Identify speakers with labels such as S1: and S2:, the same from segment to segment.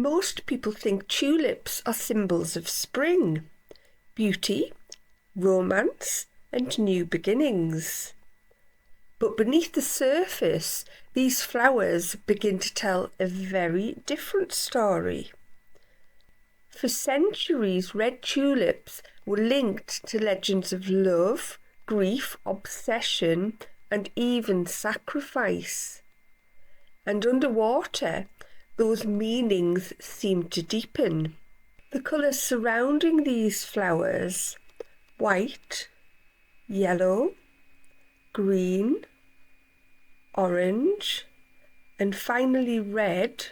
S1: Most people think tulips are symbols of spring, beauty, romance, and new beginnings. But beneath the surface, these flowers begin to tell a very different story. For centuries, red tulips were linked to legends of love, grief, obsession, and even sacrifice. And underwater, those meanings seem to deepen. The colours surrounding these flowers, white, yellow, green, orange, and finally red,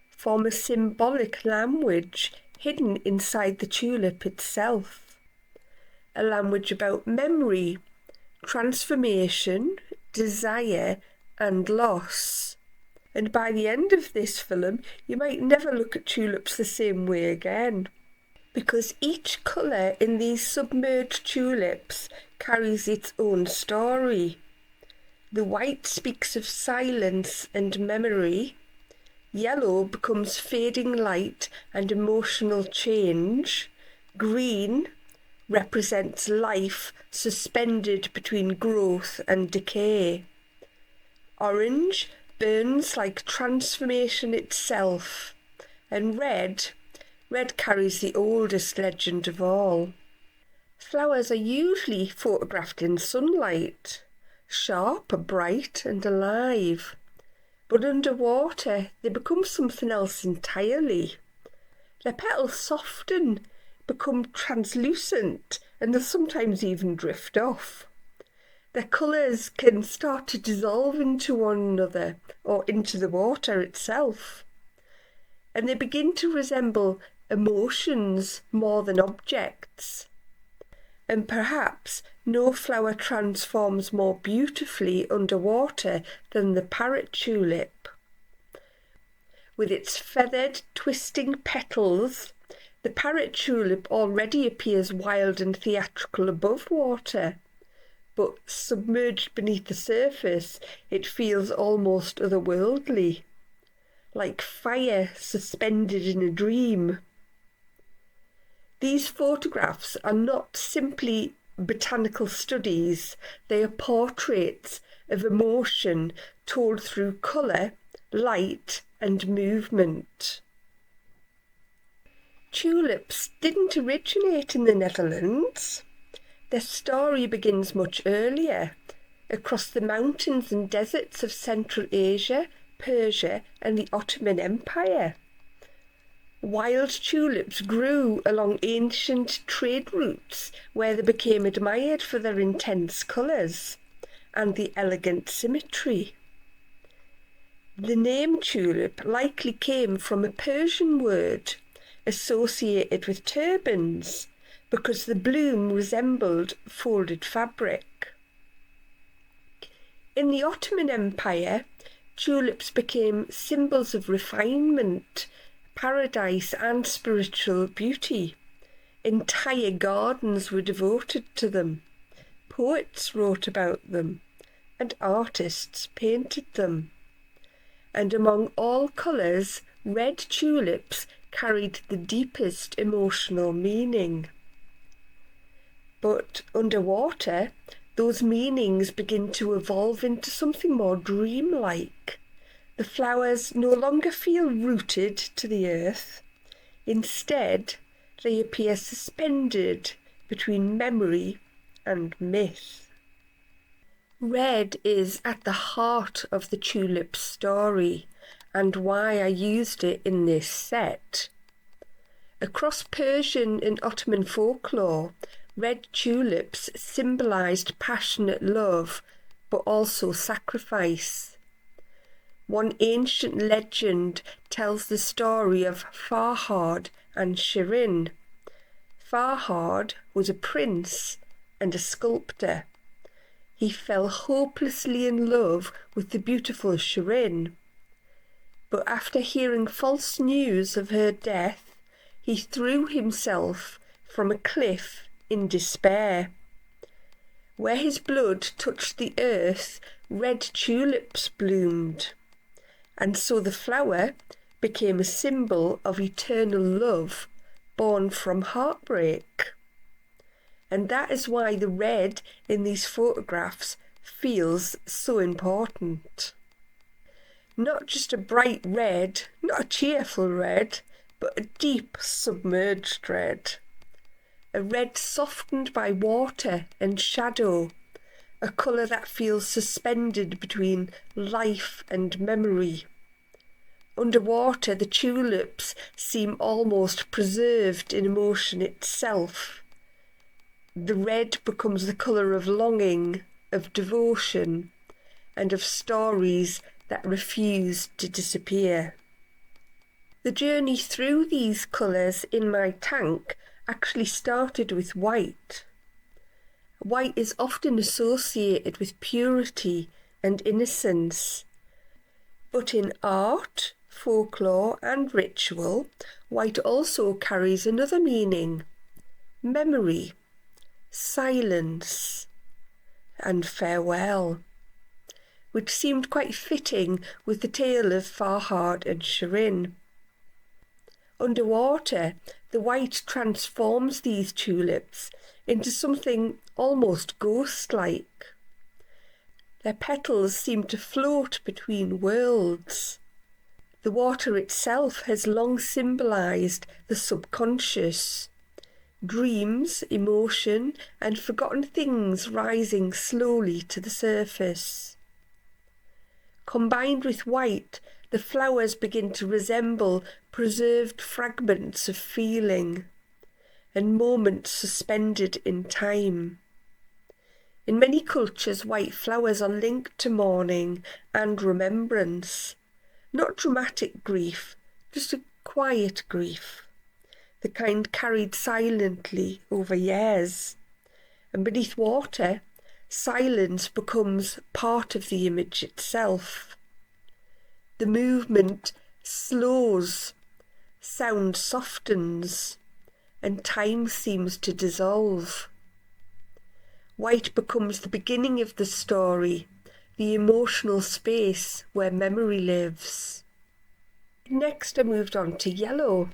S1: form a symbolic language hidden inside the tulip itself. A language about memory, transformation, desire, and loss. And by the end of this film, you might never look at tulips the same way again, because each colour in these submerged tulips carries its own story. The white speaks of silence and memory. Yellow becomes fading light and emotional change. Green represents life suspended between growth and decay. Orange burns like transformation itself. And red carries the oldest legend of all. Flowers are usually photographed in sunlight, sharp, bright and alive. But underwater they become something else entirely. Their petals soften, become translucent, and they'll sometimes even drift off. Their colours can start to dissolve into one another or into the water itself. And they begin to resemble emotions more than objects. And perhaps no flower transforms more beautifully underwater than the parrot tulip. With its feathered, twisting petals, the parrot tulip already appears wild and theatrical above water, but submerged beneath the surface, it feels almost otherworldly, like fire suspended in a dream. These photographs are not simply botanical studies, they are portraits of emotion told through colour, light and movement. Tulips didn't originate in the Netherlands. Their story begins much earlier, across the mountains and deserts of Central Asia, Persia and the Ottoman Empire. Wild tulips grew along ancient trade routes where they became admired for their intense colours and the elegant symmetry. The name tulip likely came from a Persian word associated with turbans because the bloom resembled folded fabric. In the Ottoman Empire, tulips became symbols of refinement, paradise and spiritual beauty. Entire gardens were devoted to them. Poets wrote about them, and artists painted them. And among all colours, red tulips carried the deepest emotional meaning. But underwater, those meanings begin to evolve into something more dreamlike. The flowers no longer feel rooted to the earth. Instead, they appear suspended between memory and myth. Red is at the heart of the tulip story and why I used it in this set. Across Persian and Ottoman folklore, red tulips symbolised passionate love but also sacrifice. One ancient legend tells the story of Farhad and Shirin. Farhad was a prince and a sculptor. He fell hopelessly in love with the beautiful Shirin. But after hearing false news of her death, he threw himself from a cliff in despair. Where his blood touched the earth, red tulips bloomed. And so the flower, became a symbol of eternal love born from heartbreak. And that is why the red in these photographs feels so important. Not just a bright red, not a cheerful red, but a deep submerged red. A red softened by water and shadow, a colour that feels suspended between life and memory. Underwater, the tulips seem almost preserved in emotion itself. The red becomes the colour of longing, of devotion, and of stories that refuse to disappear. The journey through these colours in my tank actually started with white. White is often associated with purity and innocence, but in art, folklore and ritual, white also carries another meaning: memory, silence and farewell, which seemed quite fitting with the tale of Farhad and Shirin. Underwater, the white transforms these tulips into something almost ghost-like. Their petals seem to float between worlds. The water itself has long symbolised the subconscious, dreams, emotion, and forgotten things rising slowly to the surface. Combined with white, the flowers begin to resemble preserved fragments of feeling and moments suspended in time. In many cultures, white flowers are linked to mourning and remembrance. Not dramatic grief, just a quiet grief, the kind carried silently over years. And beneath water, silence becomes part of the image itself. The movement slows, sound softens, and time seems to dissolve. White becomes the beginning of the story, the emotional space where memory lives. Next I moved on to yellow.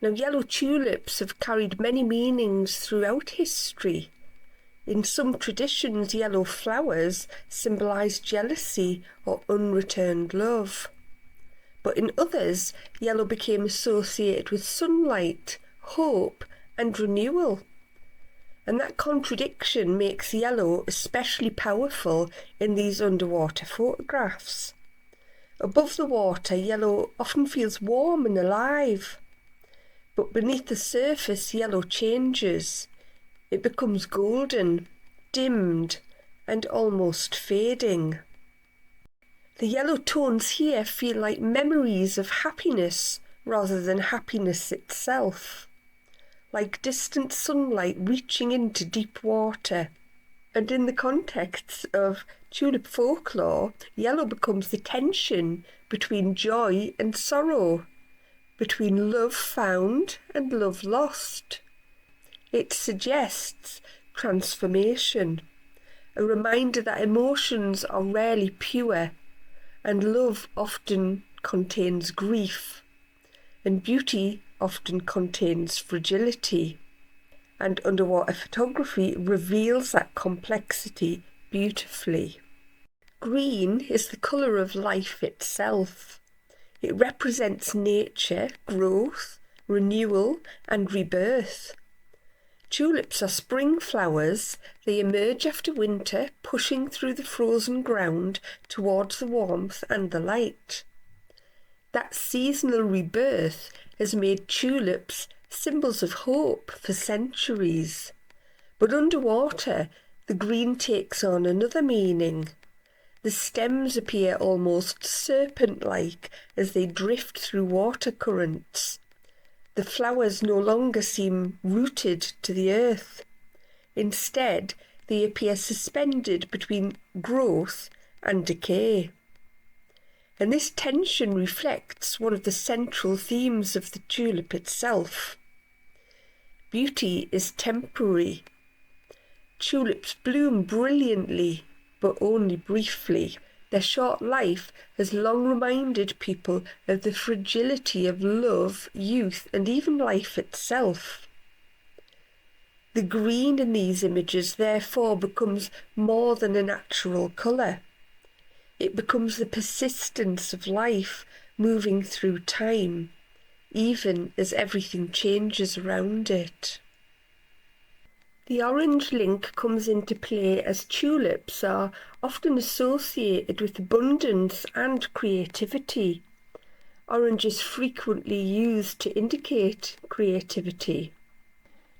S1: Now, yellow tulips have carried many meanings throughout history. In some traditions, yellow flowers symbolise jealousy or unreturned love. But in others, yellow became associated with sunlight, hope and renewal. And that contradiction makes yellow especially powerful in these underwater photographs. Above the water, yellow often feels warm and alive. But beneath the surface, yellow changes. It becomes golden, dimmed, and almost fading. The yellow tones here feel like memories of happiness rather than happiness itself, like distant sunlight reaching into deep water. And in the context of tulip folklore, yellow becomes the tension between joy and sorrow, between love found and love lost. It suggests transformation, a reminder that emotions are rarely pure, and love often contains grief, and beauty often contains fragility. And underwater photography reveals that complexity beautifully. Green is the colour of life itself. It represents nature, growth, renewal, and rebirth. Tulips are spring flowers. They emerge after winter, pushing through the frozen ground towards the warmth and the light. That seasonal rebirth has made tulips symbols of hope for centuries. But underwater, the green takes on another meaning. The stems appear almost serpent-like as they drift through water currents. The flowers no longer seem rooted to the earth. Instead, they appear suspended between growth and decay. And this tension reflects one of the central themes of the tulip itself. Beauty is temporary. Tulips bloom brilliantly, but only briefly. Their short life has long reminded people of the fragility of love, youth, and even life itself. The green in these images therefore becomes more than a natural colour. It becomes the persistence of life moving through time, even as everything changes around it. The orange link comes into play as tulips are often associated with abundance and creativity. Orange is frequently used to indicate creativity.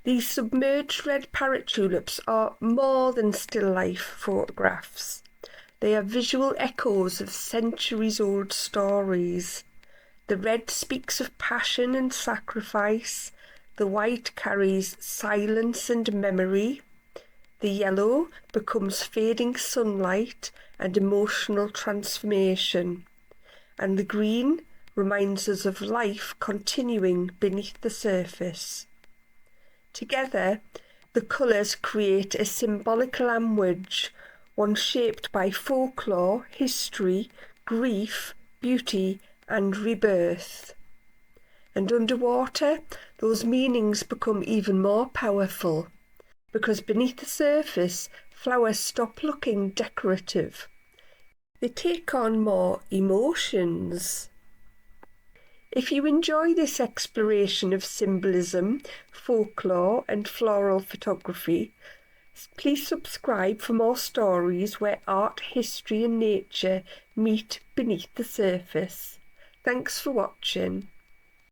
S1: These submerged red parrot tulips are more than still life photographs. They are visual echoes of centuries-old stories. The red speaks of passion and sacrifice. The white carries silence and memory. The yellow becomes fading sunlight and emotional transformation. And the green reminds us of life continuing beneath the surface. Together, the colours create a symbolic language, one shaped by folklore, history, grief, beauty, and rebirth. And underwater, those meanings become even more powerful, because beneath the surface, flowers stop looking decorative. They take on more emotions. If you enjoy this exploration of symbolism, folklore, and floral photography, please subscribe for more stories where art, history, and nature meet beneath the surface. Thanks for watching.